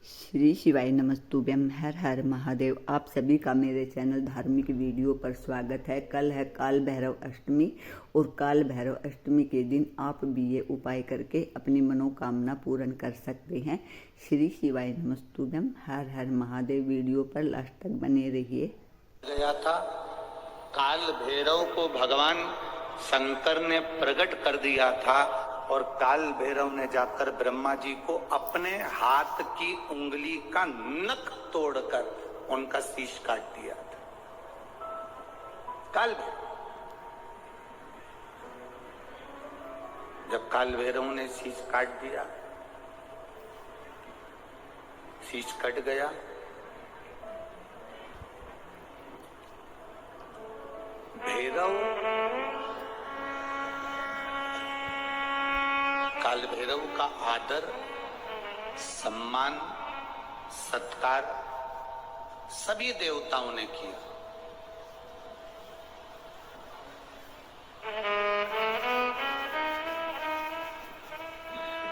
श्री शिवाय नमस्तुभ्यम। हर हर महादेव। आप सभी का मेरे चैनल धार्मिक वीडियो पर स्वागत है। कल है काल भैरव अष्टमी और काल भैरव अष्टमी के दिन आप भी ये उपाय करके अपनी मनोकामना पूर्ण कर सकते हैं। श्री शिवाय नमस्तुभ्यम। हर हर महादेव। वीडियो पर लास्ट तक बने रहिए। गया था, काल भैरव को भगवान शंकर ने प्रकट कर दिया था और काल भैरव ने जाकर ब्रह्मा जी को अपने हाथ की उंगली का नख तोड़कर उनका शीश काट दिया था। काल भैरव, जब काल भैरव ने शीश काट दिया, शीश कट गया, भैरव काल भैरव का आदर, सम्मान, सत्कार सभी देवताओं ने किया।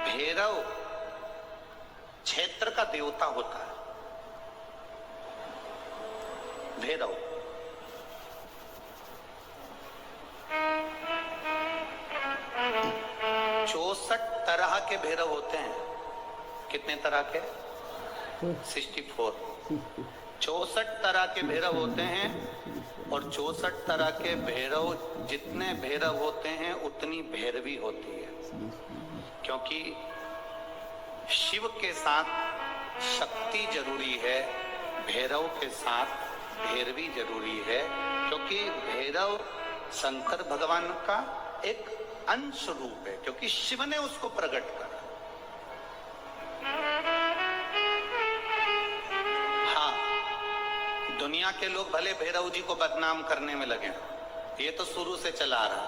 भैरव क्षेत्र का देवता होता है। भैरव 64 तरह के भैरव होते हैं। कितने तरह के? 64। 64 तरह के भैरव होते हैं और 64 तरह के भैरव, जितने भैरव होते हैं उतनी भैरवी होती है। क्योंकि शिव के साथ शक्ति जरूरी है, भैरव के साथ भैरवी जरूरी है। क्योंकि भैरव शंकर भगवान का एक अंश रूप है, क्योंकि शिव ने उसको प्रकट करा। हाँ, दुनिया के लोग भले भैरव जी को बदनाम करने में लगे, ये तो शुरू से चला आ रहा।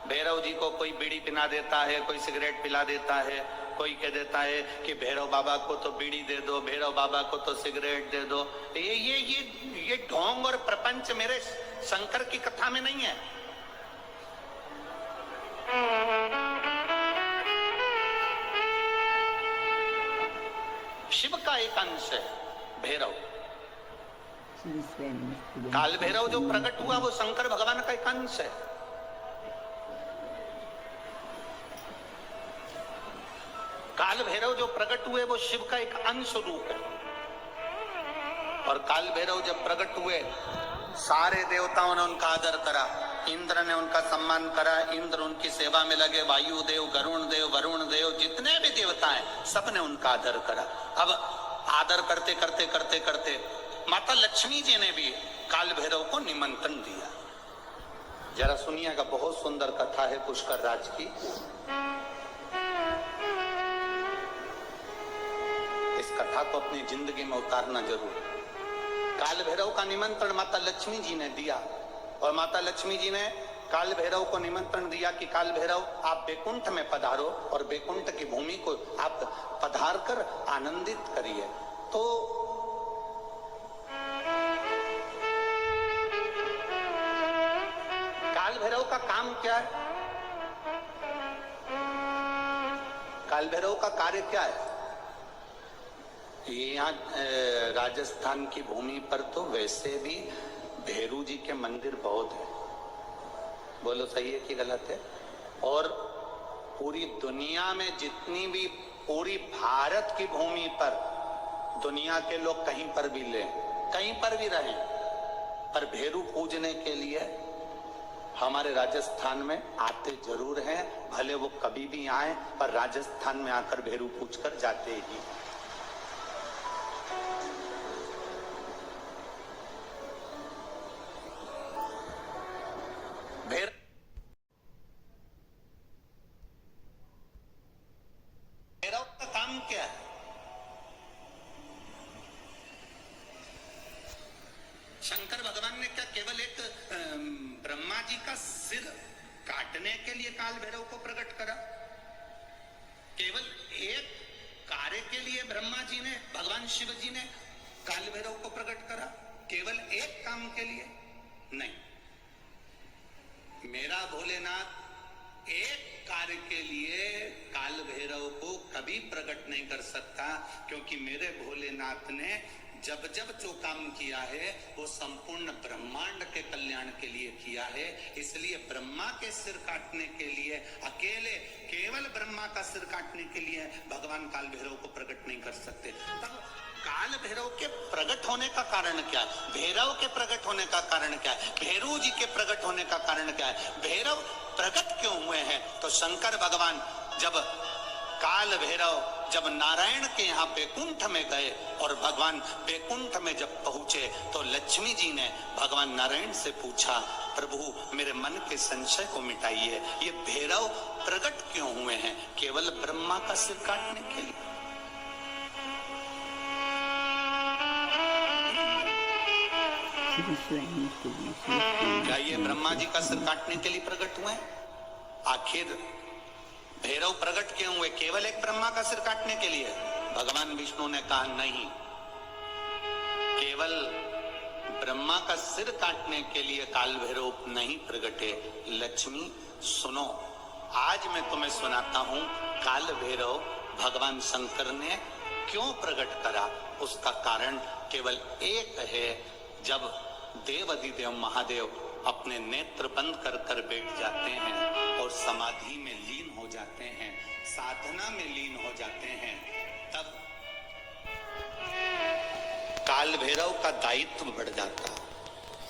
भैरव जी को कोई बीड़ी पिला देता है, कोई सिगरेट पिला देता है, कोई कह देता है कि भैरव बाबा को तो बीड़ी दे दो, भैरव बाबा को तो सिगरेट दे दो। ये ढोंग और प्रपंच मेरे शंकर की कथा में नहीं है। शिव का एक अंश है भैरव। काल भैरव जो प्रकट हुआ वो शंकर भगवान का एक अंश है। काल भैरव जो प्रकट हुए वो शिव का एक अंश रूप है। और काल भैरव जब प्रकट हुए, सारे देवताओं ने उनका आदर करा। इंद्र ने उनका सम्मान करा, इंद्र उनकी सेवा में लगे। वायु देव, गरुण देव, वरुण देव, जितने भी देवता हैं सब ने उनका आदर करा। अब आदर करते करते करते करते माता लक्ष्मी जी ने भी काल भैरव को निमंत्रण दिया। जरा सुनिएगा, बहुत सुंदर कथा है पुष्कर राज की। इस कथा को अपनी जिंदगी में उतारना जरूर। काल भैरव का निमंत्रण माता लक्ष्मी जी ने दिया और माता लक्ष्मी जी ने काल भैरव को निमंत्रण दिया कि काल भैरव आप बैकुंठ में पधारो और बैकुंठ की भूमि को आप पधार कर आनंदित करिए। तो काल भैरव का काम क्या है? काल भैरव का कार्य क्या है? यहाँ राजस्थान की भूमि पर तो वैसे भी भैरू जी के मंदिर बहुत है। बोलो सही है कि गलत है? और पूरी दुनिया में जितनी भी, पूरी भारत की भूमि पर दुनिया के लोग कहीं पर भी लें, कहीं पर भी रहें, पर भैरू पूजने के लिए हमारे राजस्थान में आते जरूर हैं। भले वो कभी भी आए, पर राजस्थान में आकर भैरू पूज कर जाते ही। भैरव का काम क्या है? शंकर भगवान ने क्या केवल एक ब्रह्मा जी का सिर काटने के लिए काल भैरव को प्रकट करा? केवल एक कार्य के लिए ब्रह्मा जी ने, भगवान शिव जी ने काल भैरव को प्रकट करा? केवल एक काम के लिए नहीं। मेरा भोलेनाथ एक कार्य के लिए काल भैरव को कभी प्रकट नहीं कर सकता, क्योंकि मेरे भोलेनाथ ने जब जब जो काम किया है वो संपूर्ण ब्रह्मांड के कल्याण के लिए किया है। इसलिए ब्रह्मा के सिर काटने के लिए अकेले केवल ब्रह्मा का सिर काटने के लिए भगवान काल भैरव को प्रकट नहीं कर सकते। तब काल भैरव के प्रकट होने का कारण क्या है? भैरव के प्रकट होने का कारण क्या है? भैरव जी के प्रकट होने का कारण क्या है? भैरव प्रकट क्यों हुए हैं? तो शंकर भगवान जब काल भैरव जब नारायण के यहाँ बैकुंठ में गए और भगवान बैकुंठ में जब पहुंचे तो लक्ष्मी जी ने भगवान नारायण से पूछा, प्रभु मेरे मन के संशय को मिटाइए, ये भैरव प्रकट क्यों हुए हैं? केवल ब्रह्मा का सिर काटने के लिए। क्या ये ब्रह्मा जी का सिर काटने के लिए प्रकट हुए? आखिर भैरव प्रकट क्यों हुए? केवल एक ब्रह्मा का सिर काटने के लिए? भगवान विष्णु ने कहा नहीं, केवल ब्रह्मा का सिर काटने के लिए काल भैरव नहीं प्रकटे। लक्ष्मी सुनो, आज मैं तुम्हें सुनाता हूं काल भैरव भगवान शंकर ने क्यों प्रकट करा। उसका कारण केवल एक है। जब देवाधिदेव महादेव अपने नेत्र बंद कर कर बैठ जाते हैं और समाधि में लीन हो जाते हैं, साधना में लीन हो जाते हैं, तब काल भैरव का दायित्व बढ़ जाता है।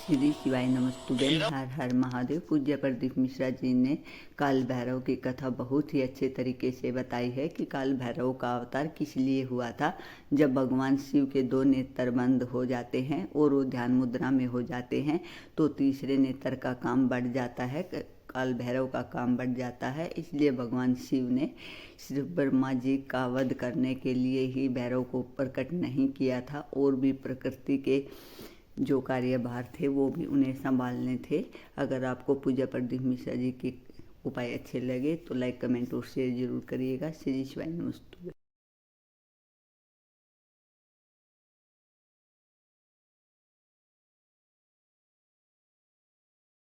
श्री शिवाय नमस्तुभ्यं। हर हर महादेव। पूज्य प्रदीप मिश्रा जी ने काल भैरव की कथा बहुत ही अच्छे तरीके से बताई है कि काल भैरव का अवतार किस लिए हुआ था। जब भगवान शिव के दो नेत्र बंद हो जाते हैं और वो ध्यान मुद्रा में हो जाते हैं तो तीसरे नेत्र का काम बढ़ जाता है, काल भैरव का काम बढ़ जाता है। इसलिए भगवान शिव ने सिर्फ ब्रह्मा जी का वध करने के लिए ही भैरव को प्रकट नहीं किया था, और भी प्रकृति के जो कार्यभार थे वो भी उन्हें संभालने थे। अगर आपको पूज्य प्रदीप मिश्रा जी के उपाय अच्छे लगे तो लाइक, कमेंट और शेयर जरूर करिएगा। श्री शिवाय नमस्तुभ्यं।